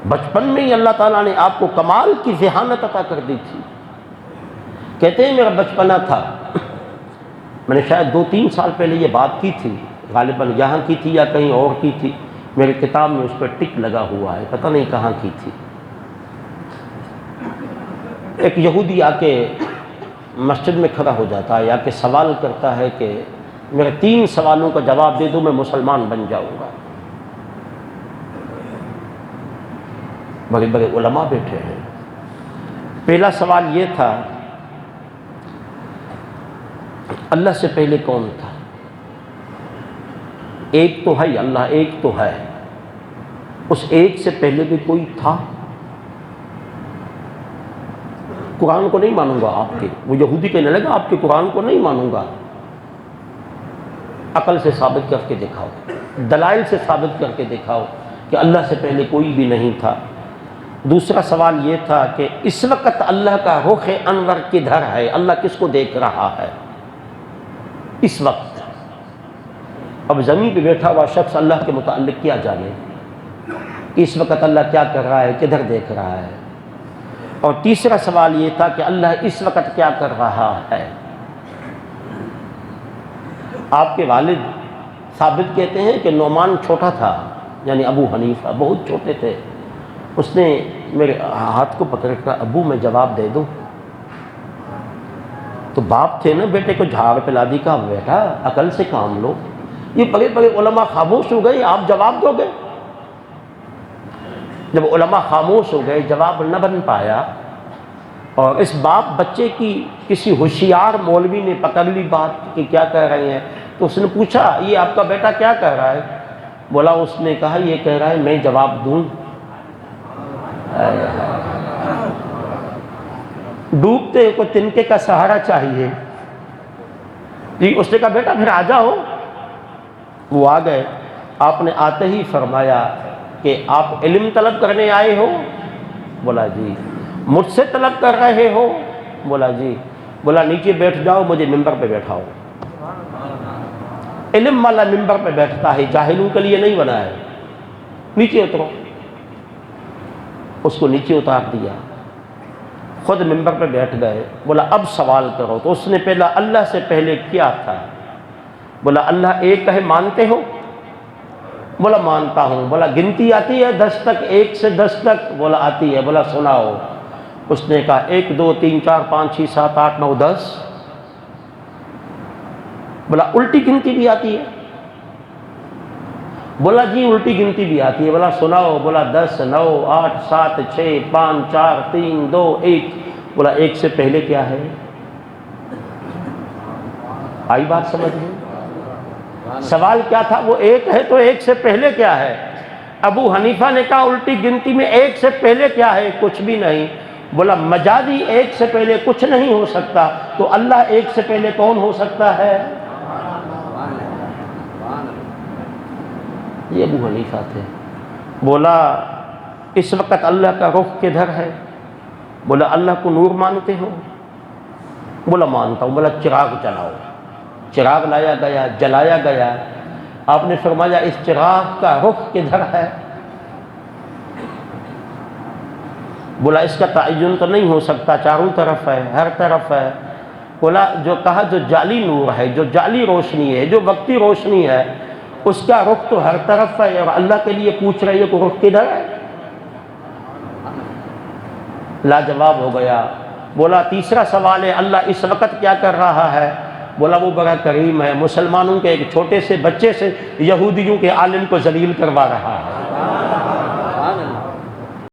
بچپن میں ہی اللہ تعالیٰ نے آپ کو کمال کی ذہانت عطا کر دی تھی۔ کہتے ہیں میرا بچپنا تھا، میں نے شاید 2-3 سال پہلے یہ بات کی تھی، غالباً یہاں کی تھی یا کہیں اور کی تھی، میری کتاب میں اس پر ٹک لگا ہوا ہے، پتہ نہیں کہاں کی تھی۔ ایک یہودی آ کے مسجد میں کھڑا ہو جاتا ہے، یا کہ سوال کرتا ہے کہ میرے 3 سوالوں کا جواب دے دو میں مسلمان بن جاؤں گا۔ بڑے بڑے علماء بیٹھے ہیں۔ پہلا سوال یہ تھا، اللہ سے پہلے کون تھا؟ ایک تو ہے اللہ، ایک تو ہے، اس ایک سے پہلے بھی کوئی تھا؟ قرآن کو نہیں مانوں گا آپ کے، وہ یہودی کہنے لگا آپ کے قرآن کو نہیں مانوں گا، عقل سے ثابت کر کے دکھاؤ، دلائل سے ثابت کر کے دکھاؤ کہ اللہ سے پہلے کوئی بھی نہیں تھا۔ دوسرا سوال یہ تھا کہ اس وقت اللہ کا رخ انور کدھر ہے، اللہ کس کو دیکھ رہا ہے اس وقت؟ اب زمین پہ بیٹھا ہوا شخص اللہ کے متعلق کیا جانے کہ اس وقت اللہ کیا کر رہا ہے، کدھر دیکھ رہا ہے۔ اور تیسرا سوال یہ تھا کہ اللہ اس وقت کیا کر رہا ہے۔ آپ کے والد ثابت کہتے ہیں کہ نعمان چھوٹا تھا، یعنی ابو حنیفہ بہت چھوٹے تھے، اس نے میرے ہاتھ کو پکڑ کر ابو میں جواب دے دوں، تو باپ تھے نا، بیٹے کو جھاڑ پلا دی، کہا بیٹا عقل سے کام لو۔ یہ بڑے بڑے علماء خاموش ہو گئے، آپ جواب دو گے؟ جب علماء خاموش ہو گئے، جواب نہ بن پایا، اور اس باپ بچے کی کسی ہوشیار مولوی نے پکڑ لی بات کہ کیا کہہ رہے ہیں، تو اس نے پوچھا یہ آپ کا بیٹا کیا کہہ رہا ہے؟ بولا اس نے کہا یہ کہہ رہا ہے میں جواب دوں۔ ڈوبتے کو تنکے کا سہارا چاہیے جی۔ اس نے کہا بیٹا پھر آ جاؤ۔ وہ آ گئے۔ آپ نے آتے ہی فرمایا کہ آپ علم طلب کرنے آئے ہو؟ بولا جی۔ مجھ سے طلب کر رہے ہو؟ بولا جی۔ بولا نیچے بیٹھ جاؤ، مجھے ممبر پہ بیٹھاؤ۔ علم والا ممبر پہ بیٹھتا ہے، جاہلوں کے لیے نہیں بنا ہے۔ نیچے اترو۔ اس کو نیچے اتار دیا، خود ممبر پہ بیٹھ گئے۔ بولا اب سوال کرو۔ تو اس نے پہلا اللہ سے پہلے کیا تھا؟ بولا اللہ ایک ہے، مانتے ہو؟ بولا مانتا ہوں۔ بولا گنتی آتی ہے 10 تک، 1 سے 10 تک؟ بولا آتی ہے۔ بولا سناؤ۔ اس نے کہا 1 2 3 4 5 6 7 8 9 10۔ بولا الٹی گنتی بھی آتی ہے؟ بولا جی الٹی گنتی بھی آتی ہے۔ بولا سناؤ۔ بولا 10 9 8 7 6 5 4 3 2 1۔ بولا 1 سے پہلے کیا ہے؟ آئی بات سمجھ میں؟ سوال کیا تھا؟ وہ 1 ہے تو 1 سے پہلے کیا ہے؟ ابو حنیفہ نے کہا الٹی گنتی میں 1 سے پہلے کیا ہے؟ کچھ بھی نہیں۔ بولا مجازی 1 سے پہلے کچھ نہیں ہو سکتا، تو اللہ 1 سے پہلے کون ہو سکتا ہے؟ یہ ابو حنیفہ تھے۔ بولا اس وقت اللہ کا رخ کدھر ہے؟ بولا اللہ کو نور مانتے ہو؟ بولا مانتا ہوں۔ بولا چراغ جلاؤ۔ چراغ لایا گیا، جلایا گیا۔ آپ نے فرمایا اس چراغ کا رخ کدھر ہے؟ بولا اس کا تعین تو نہیں ہو سکتا، چاروں طرف ہے، ہر طرف ہے۔ بولا جو کہا جو جعلی نور ہے، جو جعلی روشنی ہے، جو وقتی روشنی ہے، اس کا رخ تو ہر طرف ہے، اور اللہ کے لیے پوچھ رہی ہے کہ رخ کدھر ہے؟ لاجواب ہو گیا۔ بولا تیسرا سوال ہے اللہ اس وقت کیا کر رہا ہے؟ بولا وہ بڑا کریم ہے، مسلمانوں کے ایک چھوٹے سے بچے سے یہودیوں کے عالم کو ذلیل کروا رہا ہے۔